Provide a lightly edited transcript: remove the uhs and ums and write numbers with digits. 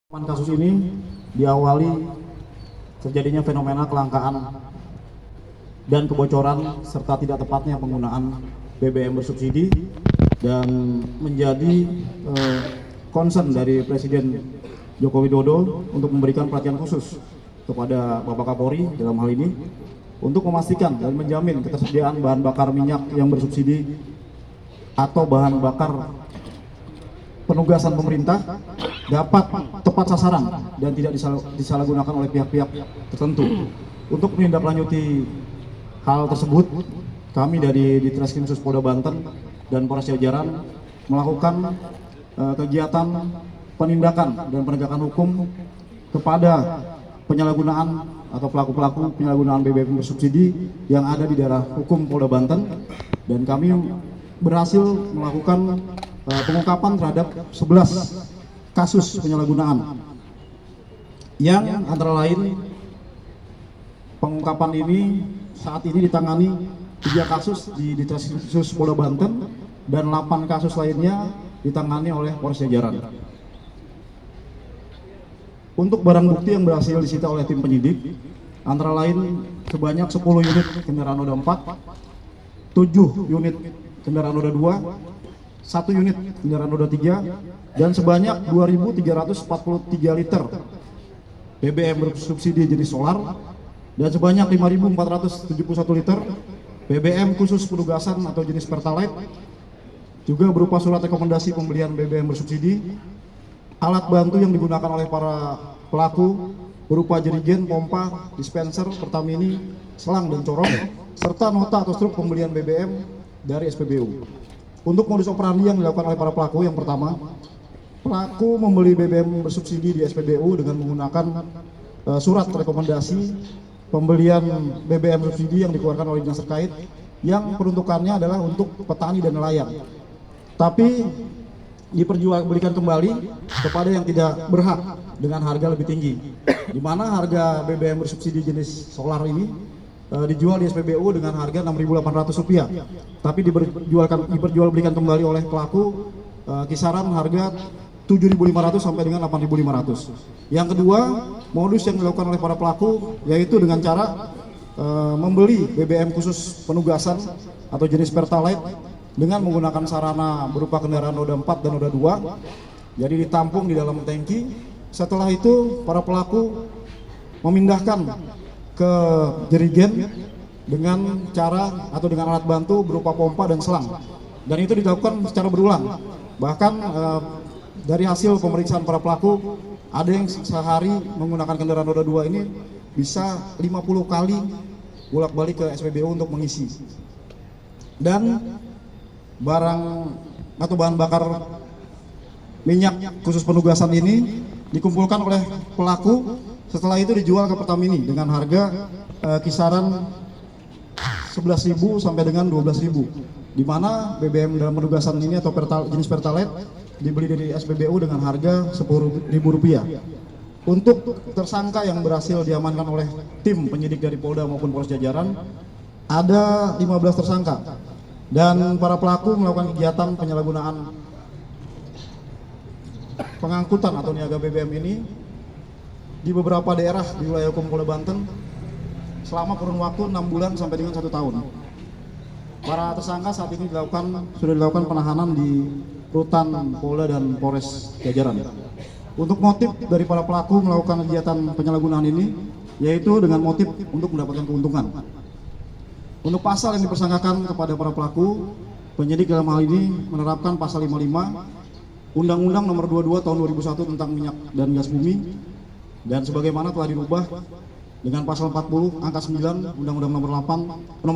Kasus ini diawali terjadinya fenomena kelangkaan dan kebocoran serta tidak tepatnya penggunaan BBM bersubsidi, dan menjadi concern dari Presiden Joko Widodo untuk memberikan perhatian khusus kepada Bapak Kapolri dalam hal ini untuk memastikan dan menjamin ketersediaan bahan bakar minyak yang bersubsidi atau bahan bakar penugasan pemerintah dapat tepat sasaran dan tidak disalahgunakan oleh pihak-pihak tertentu. Untuk menindaklanjuti hal tersebut, kami dari Ditreskrim Sus Polda Banten dan Polres jajaran melakukan kegiatan penindakan dan penegakan hukum kepada penyalahgunaan atau pelaku-pelaku penyalahgunaan BBM bersubsidi yang ada di daerah hukum Polda Banten, dan kami berhasil melakukan pengungkapan terhadap 11 kasus penyalahgunaan, yang antara lain pengungkapan ini saat ini ditangani 3 kasus di Ditreskrim Sus Polda Banten dan 8 kasus lainnya ditangani oleh Polres jajaran. Untuk barang bukti yang berhasil disita oleh tim penyidik antara lain sebanyak 10 unit kendaraan roda 4, 7 unit kendaraan roda 2, 1 unit kendaraan roda 3, dan sebanyak 2.343 liter BBM bersubsidi jenis solar, dan sebanyak 5.471 liter BBM khusus penugasan atau jenis Pertalite, juga berupa surat rekomendasi pembelian BBM bersubsidi, alat bantu yang digunakan oleh para pelaku berupa jerigen, pompa, dispenser, pertamini, selang, dan corong, serta nota atau struk pembelian BBM dari SPBU. Untuk modus operandi yang dilakukan oleh para pelaku, yang pertama, pelaku membeli BBM bersubsidi di SPBU dengan menggunakan surat rekomendasi pembelian BBM bersubsidi yang dikeluarkan oleh dinas terkait, yang peruntukannya adalah untuk petani dan nelayan, tapi diperjualbelikan kembali kepada yang tidak berhak dengan harga lebih tinggi, di mana harga BBM bersubsidi jenis solar ini dijual di SPBU dengan harga Rp6.800, tapi diperjualbelikan kembali oleh pelaku kisaran harga Rp7.500 sampai dengan Rp8.500. Yang kedua, modus yang dilakukan oleh para pelaku yaitu dengan cara membeli BBM khusus penugasan atau jenis Pertalite dengan menggunakan sarana berupa kendaraan roda 4 dan roda 2, jadi ditampung di dalam tangki. Setelah itu para pelaku memindahkan ke jerigen dengan cara atau dengan alat bantu berupa pompa dan selang, dan itu dilakukan secara berulang. Bahkan dari hasil pemeriksaan para pelaku, ada yang sehari menggunakan kendaraan roda 2 ini bisa 50 kali bolak-balik ke SPBU untuk mengisi. Dan barang atau bahan bakar minyak khusus penugasan ini dikumpulkan oleh pelaku, setelah itu dijual ke Pertamini dengan harga kisaran 11.000 sampai dengan 12.000, di mana BBM dalam penugasan ini atau jenis Pertalite dibeli dari SPBU dengan harga Rp10.000. Untuk tersangka yang berhasil diamankan oleh tim penyidik dari Polda maupun Polres jajaran, ada 15 tersangka, dan para pelaku melakukan kegiatan penyalahgunaan pengangkutan atau niaga BBM ini di beberapa daerah di wilayah hukum Polda Banten selama kurun waktu 6 bulan sampai dengan 1 tahun. Para tersangka saat ini sudah dilakukan penahanan di rutan Polda dan Polres jajaran. Untuk motif dari para pelaku melakukan kegiatan penyalahgunaan ini yaitu dengan motif untuk mendapatkan keuntungan. Untuk pasal yang dipersangkakan kepada para pelaku, penyidik dalam hal ini menerapkan pasal 55 Undang-Undang Nomor 22 Tahun 2001 tentang minyak dan gas bumi, dan sebagaimana telah dirubah dengan pasal 40 angka 9 Undang-Undang Nomor 8 Nomor